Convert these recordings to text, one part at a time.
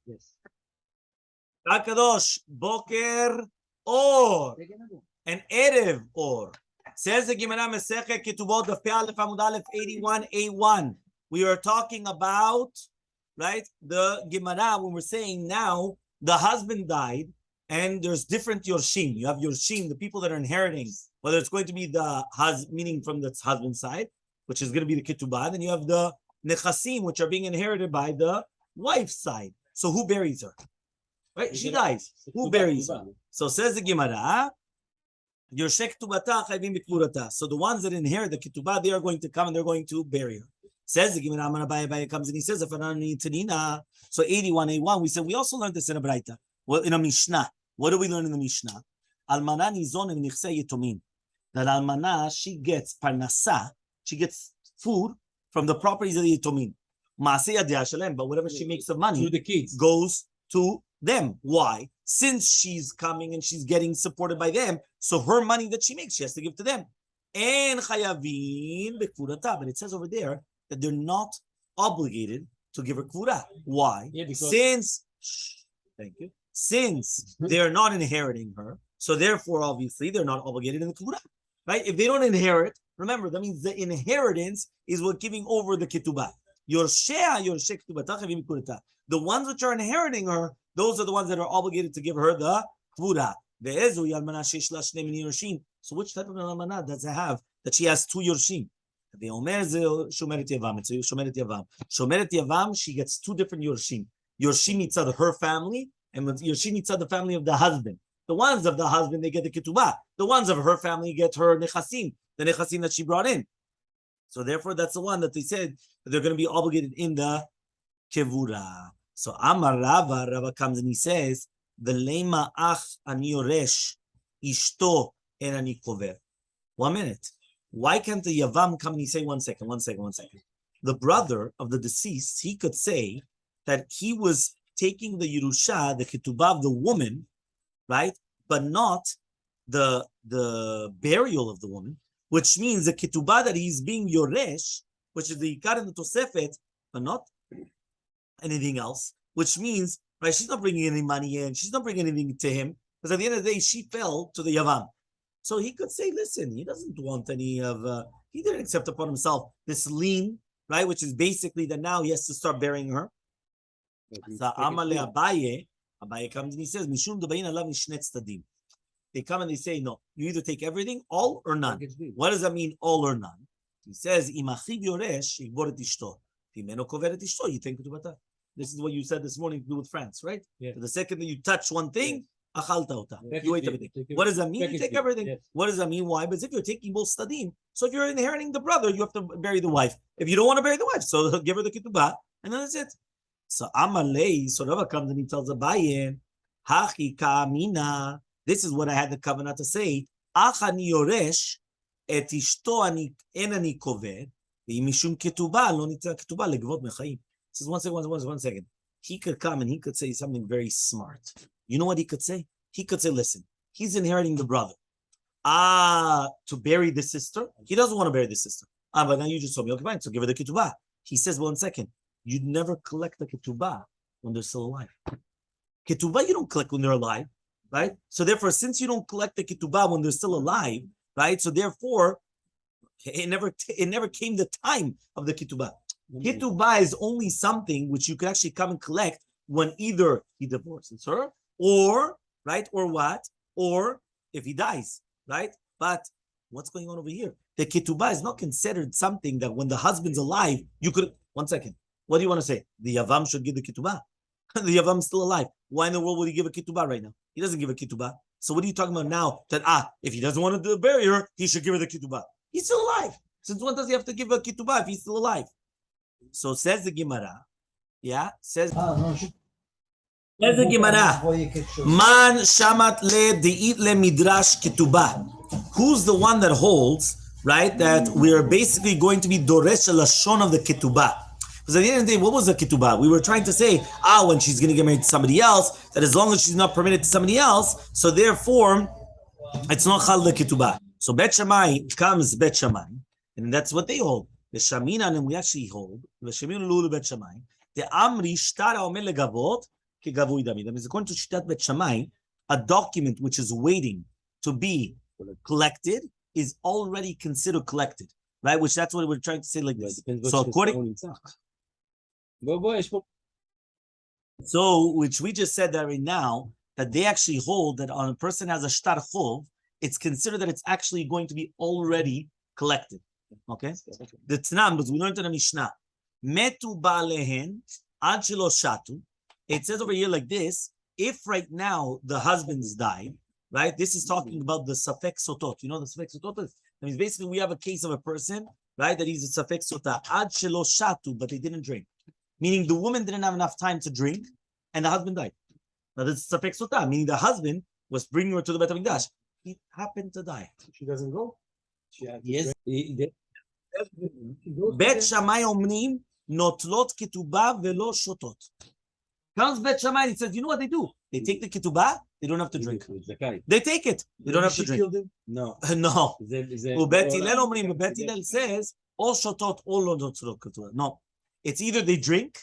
Yes. Akadosh, Boker, or, and Erev, or. Says the Gemara Masechet Ketubot Daf Amud Aleph 81a1. We are talking about, right, the Gemara when we're saying now the husband died and there's different Yorshim. You have Yorshim, the people that are inheriting, whether it's going to be the meaning from the husband's side, which is going to be the Ketubah, then you have the Nechasim, which are being inherited by the wife's side. So who buries her? Right? She dies. Who buries her? So says the Gemara, so the ones that inherit the ketubah, they are going to come and they're going to bury her. Says the Gemara, comes and he says, so 81a1, we said, we also learned this in a Braita. Well, in a Mishnah. What do we learn in the Mishnah? Almana nizon v'nichsei yetomim. That Almana, she gets parnasa, she gets food from the properties of the yetomim. But whatever she makes of money the kids goes to them. Why? Since she's coming and she's getting supported by them, so her money that she makes, she has to give to them. And chayavin bekvurata. But it says over there that they're not obligated to give her kvura. Why? Yeah, since they're not inheriting her, so therefore, obviously, they're not obligated in the kvura. Right? If they don't inherit, remember, that means the inheritance is what giving over the ketubah. The ones which are inheriting her, those are the ones that are obligated to give her the kvura. So which type of almana does it have that she has two yorshim? Shomeret yavam, she gets two different yorshim. Yorshim mitzad her family, and yorshim mitzad the family of the husband. The ones of the husband, they get the ketubah. The ones of her family get her nechasim, the nechasim that she brought in. So therefore, that's the one that they said that they're going to be obligated in the kevura. So Amar Rava comes and he says, "V'leima ach ani yoresh ishto en ani kover." 1 minute. Why can't the Yavam come and he say, one second. The brother of the deceased, he could say that he was taking the Yerusha, the ketubah of the woman, right? But not the burial of the woman, which means the ketubah that he's being yoresh, which is the Yikar and the Tosefet, but not anything else, which means, right, she's not bringing any money in, she's not bringing anything to him, because at the end of the day, she fell to the Yavam. So he could say, listen, he doesn't want any of, he didn't accept upon himself this lien, right, which is basically that now he has to start burying her. So Elmaleh Abaye comes and he says, Mishum Dabayin alav mishnet tzadim. They come and they say, no, you either take everything, all or none. What does that mean, all or none? He says, Im achiv yoresh yigbor et ishto, v'imeno kover et ishto yiten ketubata. This is what you said this morning to do with France, right? Yeah. So the second that you touch one thing, achalta ota. You ate everything. What does that mean? You take everything. Yes. What does that mean? Why? Because if you're taking both stadim, so if you're inheriting the brother, you have to bury the wife. If you don't want to bury the wife, so give her the ketubah, and then that's it. So Elmaleh, so Rava comes and he tells Abaye, Hachi ka'amina. This is what I had the covenant to say. Ach ani yoresh et ishto ani en ani kover v'mishum ketubah lo nitzah ketubah legvot mechayim. Says one second. He could come and he could say something very smart. You know what he could say? He could say, listen, he's inheriting the brother. To bury the sister? He doesn't want to bury the sister. But now you just told me, okay, fine, so give her the ketubah. He says, 1 second, you'd never collect the ketubah when they're still alive. Ketubah you don't collect when they're alive, right? So therefore, since you don't collect the ketubah when they're still alive, right? So therefore, it never came the time of the ketubah. Ketubah is only something which you could actually come and collect when either he divorces her, or, right, or what? Or if he dies, right? But what's going on over here? The ketubah is not considered something that when the husband's alive, you could, 1 second. What do you want to say? The Yavam should give the ketubah. The Yavam is still alive. Why in the world would he give a ketubah right now? He doesn't give a ketubah. So what are you talking about now? That, if he doesn't want to bury her, he should give her the ketubah. He's still alive. Since when does he have to give a ketubah if he's still alive? So says the Gemara, says the Gemara, Man shamat le de'it le midrash ketubah. Who's the one that holds, right, that we're basically going to be doresh lashon of the ketubah? Because at the end of the day, what was the ketubah? We were trying to say, when she's going to get married to somebody else, that as long as she's not permitted to somebody else, so therefore, it's not chal the ketubah. So Bet Shammai comes Bet Shammai, and that's what they hold. The Shaminan, and we actually hold the Shamin Lulu Bet Shammai. The Amri Shtara Omer Legavot kegavui dami. That means according to Shitat Bet Shammai, a document which is waiting to be collected is already considered collected, right? Which that's what we're trying to say like this. So according, so which we just said that right now, that they actually hold that on a person has a shtar chov, it's considered that it's actually going to be already collected. Okay? The Tanam, because we learned in the Mishnah, metu ba'alehen ad shelo shatu. It says over here like this, if right now the husbands died, right? This is talking about the safek sotot. You know the safek sotot? That means basically we have a case of a person, right? That he's a safek sota, ad shelo shatu, but they didn't drink. Meaning the woman didn't have enough time to drink, and the husband died. Now this is safek sota, meaning the husband was bringing her to the Beit HaMikdash. He happened to die. She doesn't go. Yes. Bet Shammai omrim notlot ketubah velo shotot. Comes Bet Shammai and he says, you know what they do? They take the ketubah, they don't have to drink. They take it, they don't have to drink. No. No. Bet Hillel omrim, Bet Hillel says, all shotot, all lo notlot ketubah. No. It's either they drink,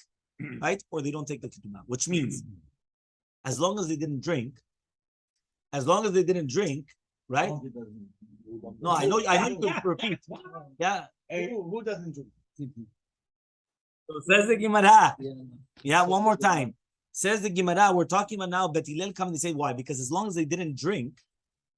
right, or they don't take the ketubah, which means as long as they didn't drink, right? No, I know you can repeat. Yeah. Who doesn't drink? So says the Gemara. Yeah, one more time. Says the Gemara, we're talking about now, Bet Hillel come and they say, why? Because as long as they didn't drink,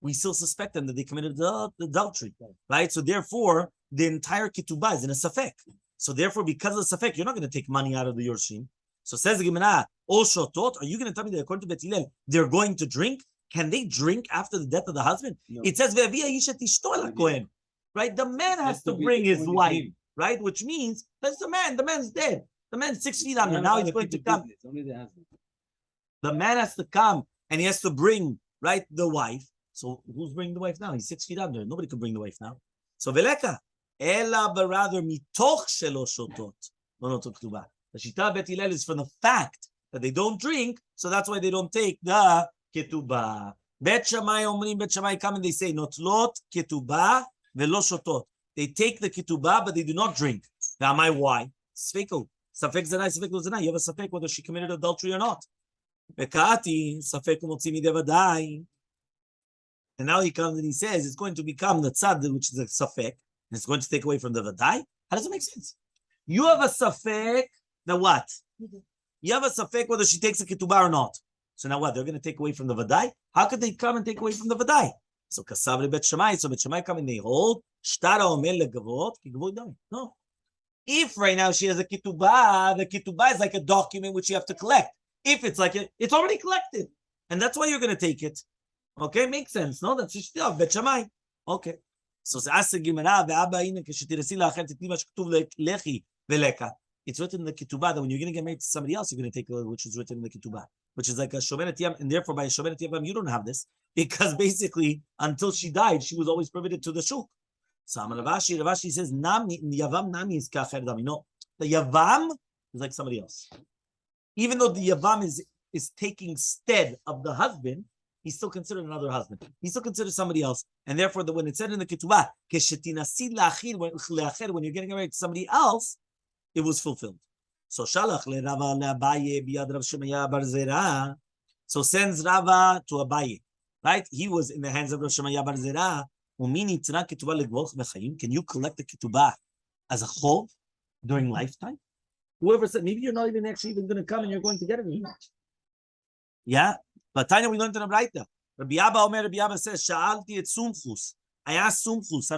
we still suspect them that they committed the adultery, right? So therefore, the entire ketubah is in a safek. So therefore, because of the safek, you're not going to take money out of the yorshim. So says the Gemara, O shotot, are you going to tell me that according to Bet Hillel, they're going to drink? Can they drink after the death of the husband? No. It says, right? The man has to bring his wife, right? Which means that's the man. The man's dead. The man's 6 feet under. Now he's going to come. The man has to come and he has to bring, right, the wife. So who's bringing the wife now? He's 6 feet under. Nobody can bring the wife now. So veleka. Ela rather mitoch shelo shotot. No, ketubah. The Shita Bet Hillel is from the fact that they don't drink, so that's why they don't take the ketubah. Bet Shammai omrim, Bet Shammai come and they say notlot ketubah velo shotot. They take the ketubah, but they do not drink. Now, why? Sfeiko. Safek zanai, safek lo zanai. You have a safek whether she committed adultery or not. Bekati, safek umotzi midevadai. And now he comes and he says it's going to become the tzad, which is a safek, and it's going to take away from the vadai. How does it make sense? You have a safek, then what? You have a safek whether she takes a ketubah or not. So now what? They're going to take away from the vadai? How could they come and take away from the vadai? So kasavri Bet Shammai. So Bet Shammai come and they hold shtara omer legavot kegavot dami. No. If right now she has a ketubah, the ketubah is like a document which you have to collect. If it's like it's already collected, and that's why you're going to take it. Okay, makes sense. No, that's still Bet Shammai. Okay. So ask the Gemara, it's written in the ketubah that when you're going to get married to somebody else, you're going to take which is written in the ketubah, which is like a shomenet yam, and therefore by a shomenet yam you don't have this because basically until she died, she was always prohibited to the shuk. So Ravashi says, Nami, Yavam Nami is kacher dami. No, the Yavam is like somebody else. Even though the Yavam is taking stead of the husband, he's still considered another husband. He's still considered somebody else. And therefore, when it said in the ketubah, when you're getting married to somebody else, it was fulfilled. So Shalach leRava leAbaye biyad Rav Shemaya bar Zera. So sends Rava to Abaye, right? He was in the hands of Rav Shemaya bar Zera. Can you collect the ketubah as a chov during lifetime? Whoever said, maybe you're not even actually even going to come and you're going to get it. Yeah? But Tanya, we learned in the Braita. Rabbi Abba says, Sha'alti et Sumchus. I asked Sumchus,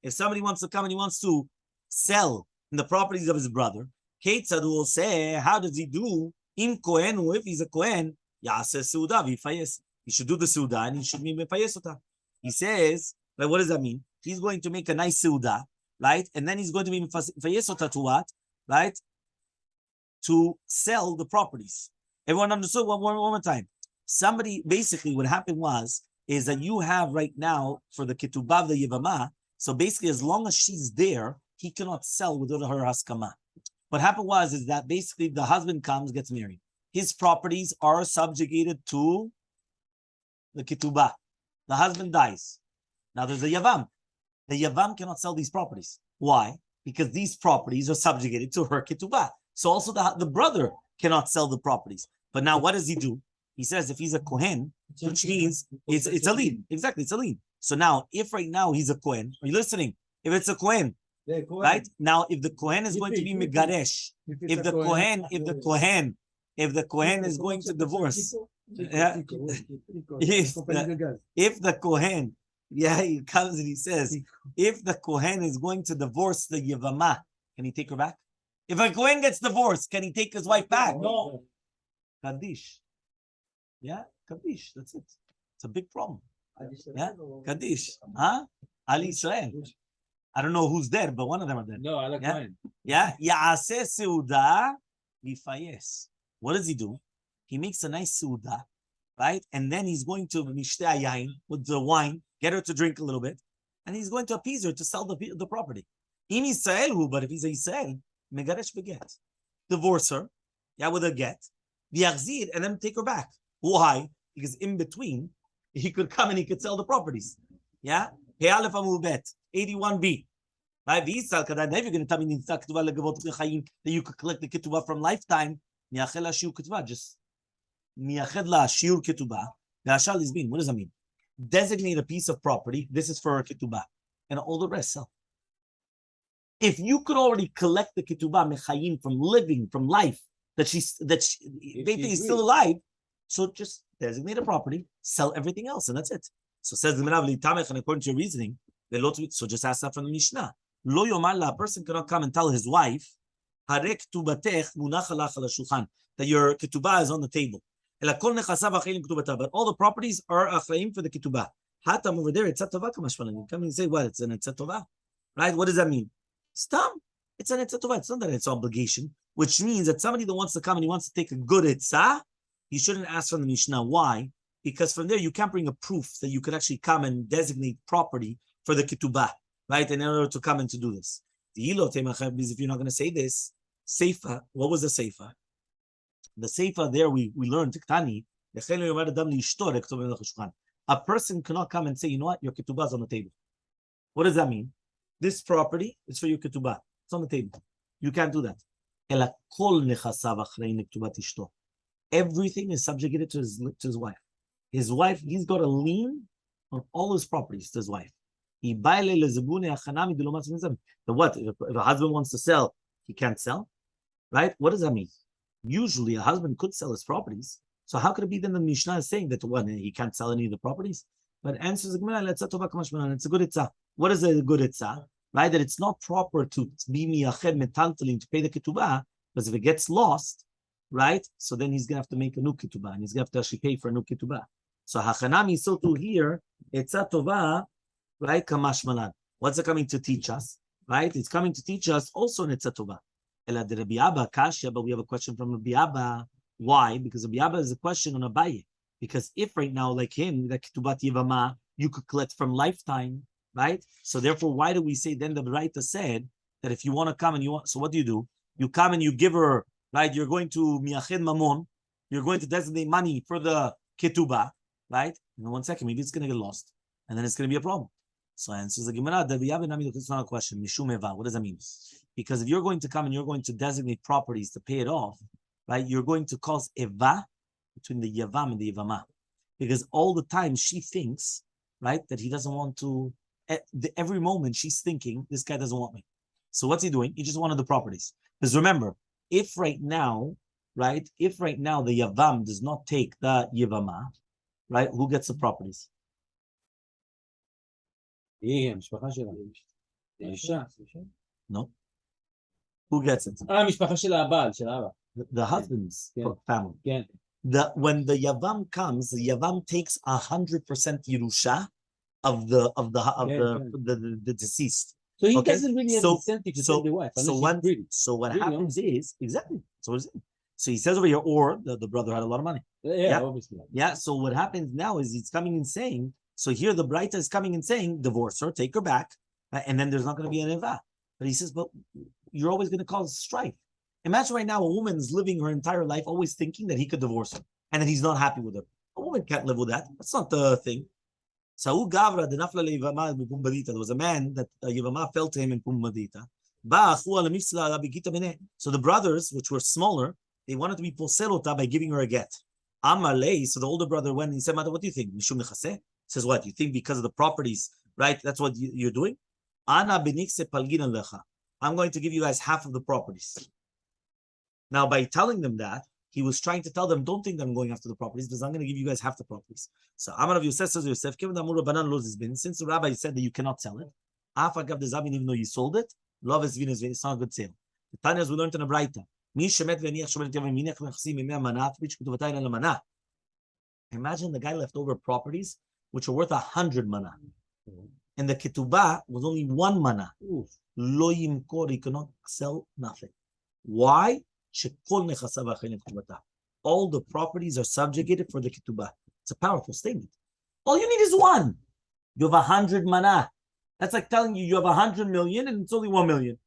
if somebody wants to come and he wants to sell the properties of his brother, Ketzad will say, how does he do? Im Kohenu, if he's a Kohen, Ya'aseh Seudah v'yifayes. He should do the Seudah and he should be mefayes otah. He says, like, what does that mean? He's going to make a nice Seudah, right? And then he's going to be mefayes otah to what? Right? To sell the properties. Everyone understood? One more time. Somebody, basically, what happened is that you have right now, for the ketubah of the Yevamah, so basically, as long as she's there, he cannot sell without her haskama. What happened is that basically the husband comes, gets married. His properties are subjugated to the ketubah. The husband dies. Now there's a Yavam. The Yavam cannot sell these properties. Why? Because these properties are subjugated to her ketubah. So also the brother cannot sell the properties. But now what does he do? He says if he's a Kohen, which means it's a lien. Exactly, it's a lien. So now, if right now he's a Kohen, are you listening? If it's a Kohen, right? Now, if the Kohen is going to be Megaresh, if the Kohen is going to divorce, if the Kohen, he comes and he says, if the Kohen is going to divorce the Yevama, can he take her back? If a Kohen gets divorced, can he take his wife back? No. Kaddish. Yeah, Kaddish. That's it. It's a big problem. Yeah, Kaddish. Huh? Ali Israel. I don't know who's there, but one of them are there. No, I like mine. Yeah. Ya'aseh seuda v'fayes. What does he do? He makes a nice seuda, right? And then he's going to mishteh yain with the wine, get her to drink a little bit, and he's going to appease her to sell the property. In Israel, but if he's a Israel, megaresh beget, divorce her, with a get, v'yachzir, and then take her back. Why? Because in between, he could come and he could sell the properties. Yeah? Pe'alef amubet, 81b. Right? If you're going to tell me that you could collect the ketubah from lifetime, just miyached la shiur ketubah. What does that mean? Designate a piece of property. This is for a ketubah. And all the rest sell. If you could already collect the ketubah mechayim from living, from life, that she is still alive, so just designate a property, sell everything else, and that's it. So says the Gemara, and according to your reasoning, so just ask that from the Mishnah. Lo yomar la, a person cannot come and tell his wife, that your ketubah is on the table. But all the properties are achayim for the ketubah. Hatam over there, it's atova kamashmalan. You come and say, what? It's an etzatova, right? What does that mean? Stam. It's an etzatova. It's not that it's obligation, which means that somebody that wants to come and he wants to take a good etzah, he shouldn't ask from the Mishnah. Why? Because from there you can't bring a proof that you could actually come and designate property for the ketubah, right? In order to come and to do this. If you're not going to say this, seifa. What was the seifa? The seifa there we learned Tiktani. A person cannot come and say, you know what, your ketubah is on the table. What does that mean? This property is for your ketubah. It's on the table. You can't do that. Everything is subjugated to his wife. His wife, he's got a lien on all his properties to his wife. The what? If a husband wants to sell, he can't sell, right? What does that mean? Usually, a husband could sell his properties. So how could it be then the Mishnah is saying that he can't sell any of the properties? But answers the Gemara, it's a good etzah. What is a good etzah? Right? That it's not proper to be miyached metaltalin to pay the ketubah, because if it gets lost, right? So then he's gonna have to make a new ketubah, and he's gonna have to actually pay for a new ketubah. So hachanami, so to here, etzah tova, right? Kamashmalan. What's it coming to teach us? Right? It's coming to teach us also an etzah tova. Ela de Rabbi Abba kasha, but we have a question from Rabbi Abba. Why? Because Rabbi Abba is a question on Abaye. Because if right now, like him, that ketubat yevama, you could collect from lifetime, right? So therefore, why do we say then the Baraita said that if you want to come and you want, so what do? You come and you give her, right? You're going to miyached mamon, you're going to designate money for the ketubah, right? In 1 second, maybe it's going to get lost, and then it's going to be a problem. So answers the Gemara, it's not a question. Mishum eva. What does that mean? Because if you're going to come and you're going to designate properties to pay it off, right? You're going to cause eva between the yavam and the yavama, because all the time she thinks, right, that he doesn't want to. Every moment she's thinking, this guy doesn't want me. So what's he doing? He just wanted the properties. Because remember, if right now the yavam does not take the yavama, right, who gets the properties? No. Who gets it? The husband's family. When the yavam comes, the yavam takes 100% Yerusha of the deceased. So he doesn't really have incentive to sell the wife. So what happens is exactly. So he says over here, or the brother had a lot of money. Yeah, obviously. Yeah. So what happens now is he's coming and saying. So here the Braita is coming and saying, divorce her, take her back, and then there's not going to be an eva. But he says, but you're always going to cause strife. Imagine right now a woman is living her entire life always thinking that he could divorce her and that he's not happy with her. A woman can't live with that. That's not the thing. There was a man that Yevama fell to him in Pumbedita. So the brothers, which were smaller, they wanted to be poselota by giving her a get. Elmaleh, so the older brother went and he said, Mata, what do you think? Mishum nechaseh? Says what? You think because of the properties, right? That's what you're doing? Ana benikse palginan lecha. I'm going to give you guys half of the properties. Now, by telling them that, he was trying to tell them, don't think that I'm going after the properties, because I'm going to give you guys half the properties. So Amar of Yosef says Yosef, since the rabbi said that you cannot sell it, even though you sold it, love is it's not a good sale. The Tanyas we learned in a Braita. Imagine the guy left over properties which are worth 100 mana. And the ketubah was only 1 mana. Lo yimkor, he cannot sell nothing. Why? All the properties are subjugated for the ketubah. It's a powerful statement. All you need is 1. You have 100 mana. That's like telling you have 100 million and it's only 1 million.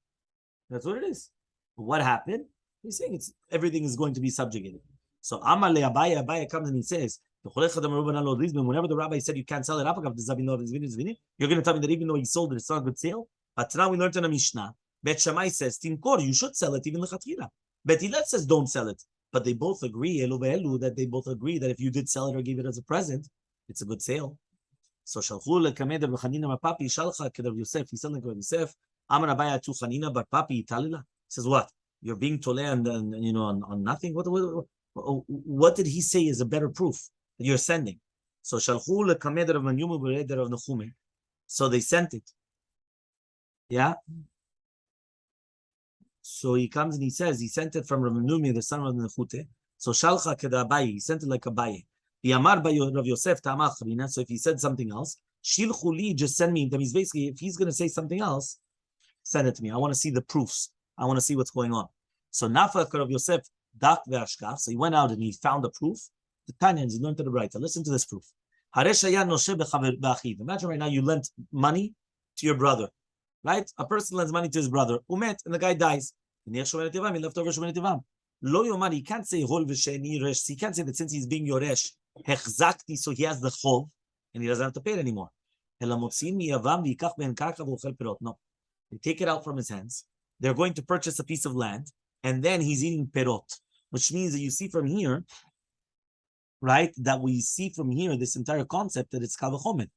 That's what it is. But what happened? He's saying everything is going to be subjugated. So Elmaleh Abaye comes and he says, whenever the rabbi said you can't sell it, you're going to tell me that even though he sold it, it's not a good sale. But now we learned in a Mishnah, Bet Shammai says, Timkor, you should sell it even lechatchila. Bet Hillel says don't sell it. But they both agree, that they both agree that if you did sell it or gave it as a present, it's a good sale. So Shalchu lekameder v'chanina papi shalcha kedav Yosef. He said like Yosef, Amar Abaya tu chanina but papi italila. Says what? You're being tole and on nothing. What did he say is a better proof that you're sending? So Shalchu lekameder of Manyumu b'reder of Nechume. So they sent it. Yeah. So he comes and he says he sent it from Rav Numi, the son of Nechute. So Shalcha kedabayi, he sent it like a baye. The Amar by Rav Yosef Tamach Rina. So if he said something else, Shilchuli, just send me. That means basically, if he's going to say something else, send it to me. I want to see the proofs. I want to see what's going on. So Nafak Rav Yosef Dak ve'ashkaf. So he went out and he found the proof. The Tanyans, he learned to the right. Listen to this proof. Imagine right now you lent money to your brother, right? A person lends money to his brother, umet, and the guy dies. He left over Shemini Tivam. Lo Yomar, he can't say hol v'sheni resh. He can't say that since he's being yoresh, hechzakti, so he has the chov, and he doesn't have to pay it anymore. No, they take it out from his hands. They're going to purchase a piece of land, and then he's eating perot, which means that you see from here, right? That we see from here this entire concept that it's kavachomet,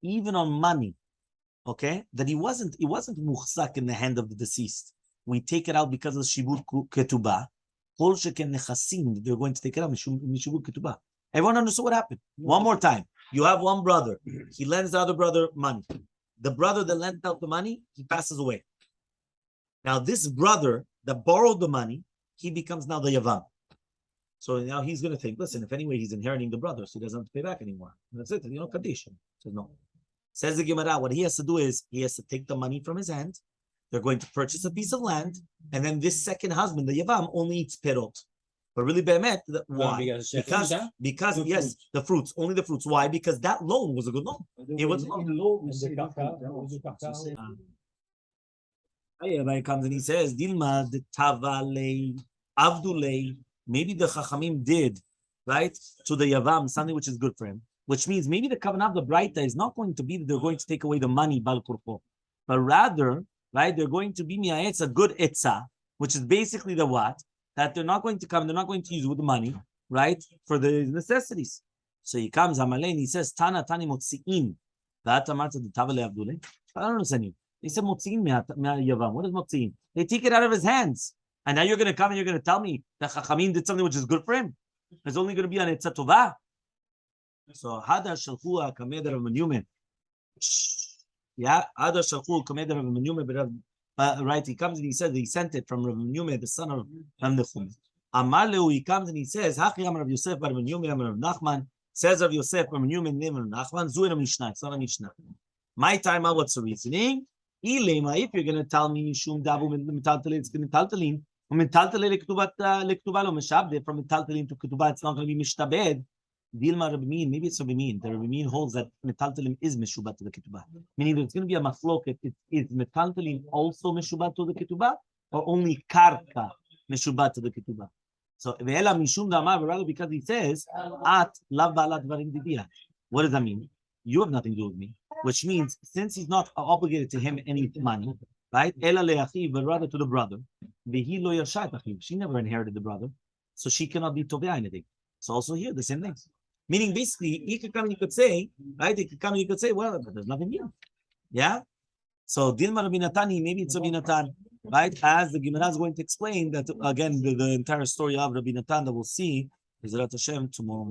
even on money, okay? That it wasn't muhsak in the hand of the deceased. We take it out because of shibur ketubah. They're going to take it out. Everyone understood what happened. One more time. You have one brother. He lends the other brother money. The brother that lent out the money, he passes away. Now this brother that borrowed the money, he becomes now the yavam. So now he's going to think, listen, if anyway he's inheriting the brother, so he doesn't have to pay back anymore. And that's it. Condition. Says no. Says the Gemara, what he has to do is he has to take the money from his hand. They're going to purchase a piece of land, and then this second husband, the Yavam, only eats perot. But really, be'emet, why? Because yes, the fruits, only the fruits. Why? Because that loan was a good loan. It was a loan. Rabbi comes and he says, Dilma the tavalei avdulei. Maybe the Chachamim did, right, to the Yavam, something which is good for him. Which means maybe the Kavanah of the Braita is not going to be that they're going to take away the money, Bal Kurpo, but rather, right, they're going to be mi'ayetz, a good etza, which is basically the what? That they're not going to come, they're not going to use with the money, right, for the necessities. So he comes, Elmaleh, and he says, Tana Tani Motzi'in. That Amarta the Tavale Abdullah. I don't understand you. He said Motzi'in Yavam. What is Motzi'in? They take it out of his hands. And now you're going to come and you're going to tell me that Chachamim did something which is good for him. It's only going to be an etza tovah. So Hada Shalchu Kameder of Menyume. Yeah, Hada Shalchu Kameder of Menyume. Right, he comes and he says he sent it from Rav Menyume, the son of Rav Nechum. Amaleu, he comes and he says, Hachi Amar Rav Yosef bar Menyume Amar Rav Nachman. Says Rav Yosef bar Menyume name Rav Nachman. Zu in a Mishnah. It's not a Mishnah. My time out. What's the reasoning? If you're going to tell me Shum Dabu Metaltalin, it's going to Metaltalin. Metaltalin lektuba lo meshabde. From Metaltalin to Ketubah, it's not going to be Mishtabed. Dilma Rabbi, maybe it's Rabbi. The Rabbi holds that Metaltalin is Meshubat to the Ketubah. Meaning there's going to be a machloket. Is Metaltalin also Meshubat to the Ketubah, or only Karka Meshubat to the Ketubah? So Ve'ela Mishum Dama, rather because he says At Lav Ba'alat Varim Didia. What does that mean? You have nothing to do with me. Which means since he's not obligated to him any money, right? Ela le'achiv, but rather to the brother. Vehi lo yarshat achiv. She never inherited the brother. so she cannot be tovea anything. So also here, the same thing. Meaning, basically, he could come and you could say, right? He could come and you could say, well, but there's nothing here. Yeah? So, Dilma Rabbi Natani, maybe it's Rabbi Natan, right? As the Gemara is going to explain that, again, the entire story of Rabbi Natan that we'll see is Rat Hashem tomorrow.